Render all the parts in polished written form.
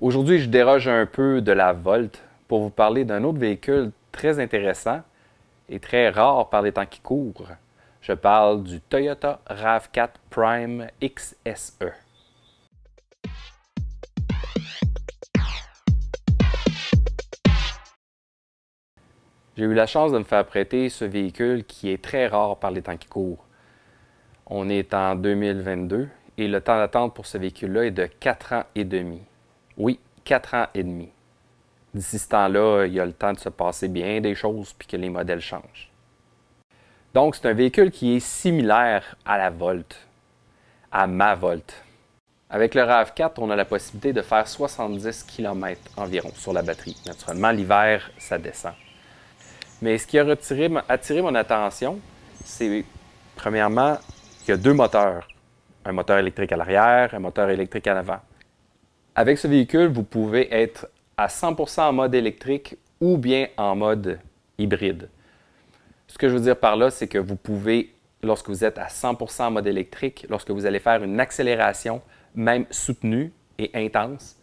Aujourd'hui, je déroge un peu de la Volt pour vous parler d'un autre véhicule très intéressant et très rare par les temps qui courent. Je parle du Toyota RAV4 Prime XSE. J'ai eu la chance de me faire prêter ce véhicule qui est très rare par les temps qui courent. On est en 2022 et le temps d'attente pour ce véhicule-là est de 4 ans et demi. Oui, 4 ans et demi. D'ici ce temps-là, il y a le temps de se passer bien des choses puis que les modèles changent. Donc, c'est un véhicule qui est similaire à la Volt, à ma Volt. Avec le RAV4, on a la possibilité de faire 70 km environ sur la batterie. Naturellement, l'hiver, ça descend. Mais ce qui a attiré mon attention, c'est premièrement qu'il y a deux moteurs. Un moteur électrique à l'arrière, un moteur électrique à l'avant. Avec ce véhicule, vous pouvez être à 100% en mode électrique ou bien en mode hybride. Ce que je veux dire par là, c'est que vous pouvez, lorsque vous êtes à 100% en mode électrique, lorsque vous allez faire une accélération, même soutenue et intense,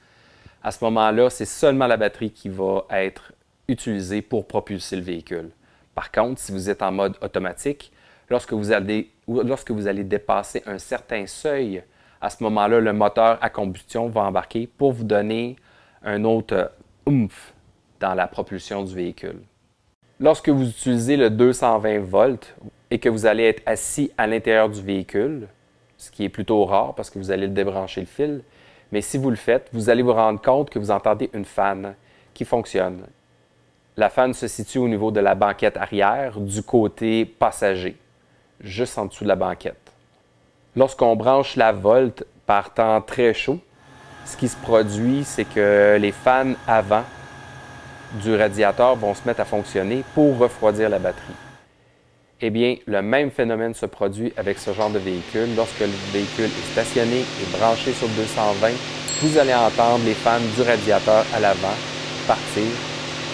à ce moment-là, c'est seulement la batterie qui va être utilisée pour propulser le véhicule. Par contre, si vous êtes en mode automatique, lorsque vous allez dépasser un certain seuil, à ce moment-là, le moteur à combustion va embarquer pour vous donner un autre oomph dans la propulsion du véhicule. Lorsque vous utilisez le 220 volts et que vous allez être assis à l'intérieur du véhicule, ce qui est plutôt rare parce que vous allez débrancher le fil, mais si vous le faites, vous allez vous rendre compte que vous entendez une fan qui fonctionne. La fan se situe au niveau de la banquette arrière du côté passager, juste en dessous de la banquette. Lorsqu'on branche la Volt par temps très chaud, ce qui se produit, c'est que les fans avant du radiateur vont se mettre à fonctionner pour refroidir la batterie. Eh bien, le même phénomène se produit avec ce genre de véhicule. Lorsque le véhicule est stationné et branché sur le 220, vous allez entendre les fans du radiateur à l'avant partir.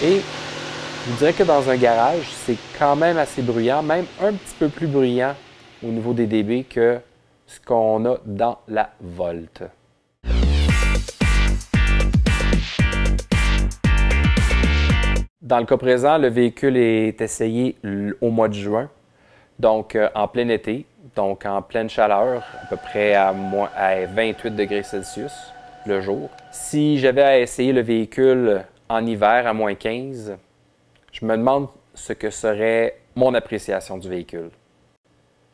Et je vous dirais que dans un garage, c'est quand même assez bruyant, même un petit peu plus bruyant au niveau des dB que ce qu'on a dans la Volt. Dans le cas présent, le véhicule est essayé au mois de juin, donc en plein été, donc en pleine chaleur, à peu près à 28 degrés Celsius le jour. Si j'avais à essayer le véhicule en hiver à moins 15, je me demande ce que serait mon appréciation du véhicule.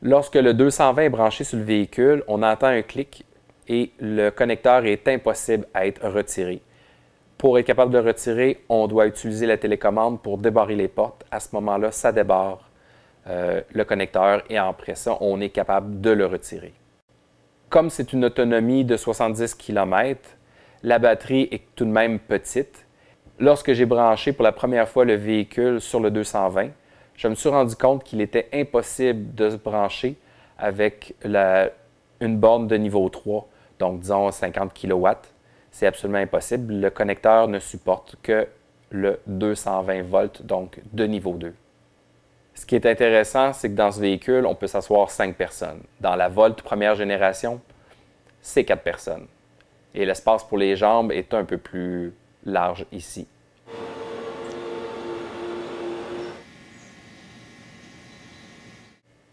Lorsque le 220 est branché sur le véhicule, on entend un clic et le connecteur est impossible à être retiré. Pour être capable de le retirer, on doit utiliser la télécommande pour débarrer les portes. À ce moment-là, ça débarre le connecteur et après ça, on est capable de le retirer. Comme c'est une autonomie de 70 km, la batterie est tout de même petite. Lorsque j'ai branché pour la première fois le véhicule sur le 220, je me suis rendu compte qu'il était impossible de se brancher avec une borne de niveau 3, donc disons 50 kW. C'est absolument impossible. Le connecteur ne supporte que le 220 volts, donc de niveau 2. Ce qui est intéressant, c'est que dans ce véhicule, on peut s'asseoir 5 personnes. Dans la Volt première génération, c'est 4 personnes. Et l'espace pour les jambes est un peu plus large ici.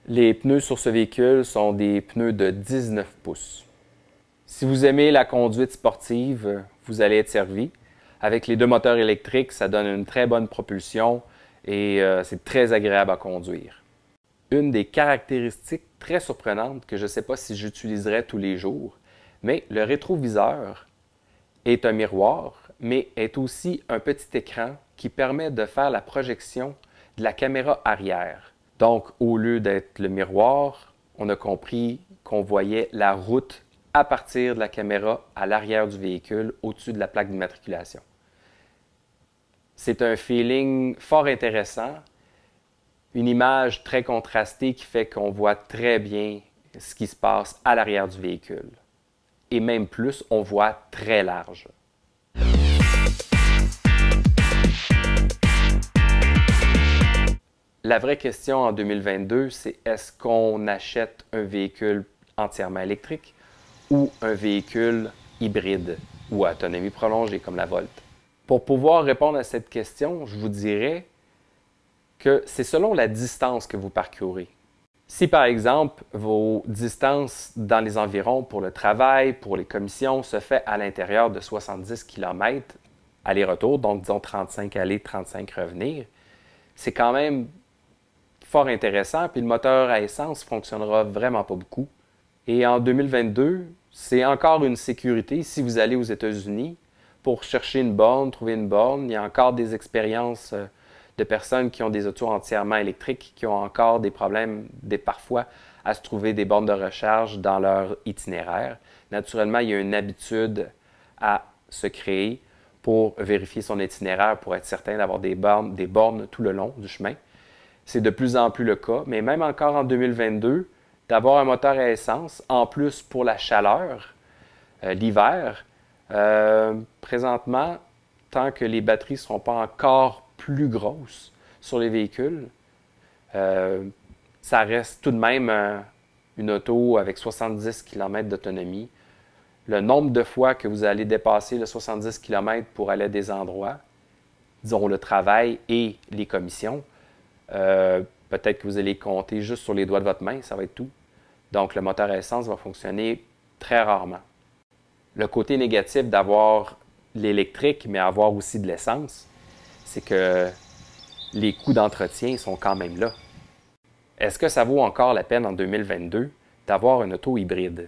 Les pneus sur ce véhicule sont des pneus de 19 pouces. Si vous aimez la conduite sportive, vous allez être servi. Avec les deux moteurs électriques, ça donne une très bonne propulsion et c'est très agréable à conduire. Une des caractéristiques très surprenantes que je ne sais pas si j'utiliserais tous les jours, mais le rétroviseur est un miroir, mais est aussi un petit écran qui permet de faire la projection de la caméra arrière. Donc, au lieu d'être le miroir, on a compris qu'on voyait la route à partir de la caméra à l'arrière du véhicule, au-dessus de la plaque d'immatriculation. C'est un feeling fort intéressant, une image très contrastée qui fait qu'on voit très bien ce qui se passe à l'arrière du véhicule. Et même plus, on voit très large. La vraie question en 2022, c'est est-ce qu'on achète un véhicule entièrement électrique ou un véhicule hybride? ou à autonomie prolongée comme la Volt? Pour pouvoir répondre à cette question, je vous dirais que c'est selon la distance que vous parcourez. Si par exemple vos distances dans les environs pour le travail, pour les commissions, se fait à l'intérieur de 70 km aller-retour, donc disons 35 aller, 35 revenir, c'est quand même fort intéressant, puis le moteur à essence fonctionnera vraiment pas beaucoup. Et en 2022, c'est encore une sécurité si vous allez aux États-Unis pour chercher une borne, trouver une borne. Il y a encore des expériences de personnes qui ont des autos entièrement électriques, qui ont encore des problèmes, parfois, à se trouver des bornes de recharge dans leur itinéraire. Naturellement, il y a une habitude à se créer pour vérifier son itinéraire, pour être certain d'avoir des bornes tout le long du chemin. C'est de plus en plus le cas, mais même encore en 2022, d'avoir un moteur à essence, en plus pour la chaleur, l'hiver, présentement, tant que les batteries ne seront pas encore plus grosses sur les véhicules, ça reste tout de même une auto avec 70 km d'autonomie. Le nombre de fois que vous allez dépasser le 70 km pour aller à des endroits, disons le travail et les commissions, peut-être que vous allez compter juste sur les doigts de votre main, ça va être tout. Donc, le moteur à essence va fonctionner très rarement. Le côté négatif d'avoir l'électrique, mais avoir aussi de l'essence, c'est que les coûts d'entretien sont quand même là. Est-ce que ça vaut encore la peine en 2022 d'avoir une auto hybride?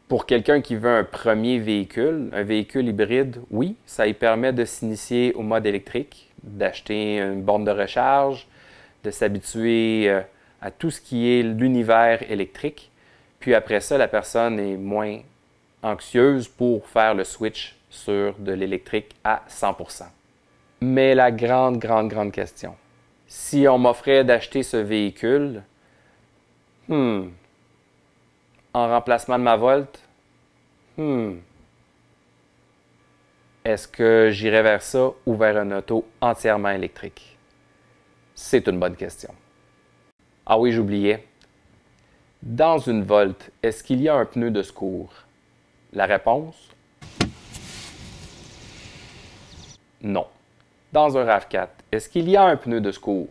Pour quelqu'un qui veut un premier véhicule, un véhicule hybride, oui, ça lui permet de s'initier au mode électrique, d'acheter une borne de recharge, de s'habituer à tout ce qui est l'univers électrique. Puis après ça, la personne est moins anxieuse pour faire le switch sur de l'électrique à 100%. Mais la grande question, si on m'offrait d'acheter ce véhicule, en remplacement de ma Volt, est-ce que j'irais vers ça ou vers une auto entièrement électrique? C'est une bonne question. Ah oui, j'oubliais. Dans une Volt, est-ce qu'il y a un pneu de secours? La réponse? Non. Dans un RAV4, est-ce qu'il y a un pneu de secours?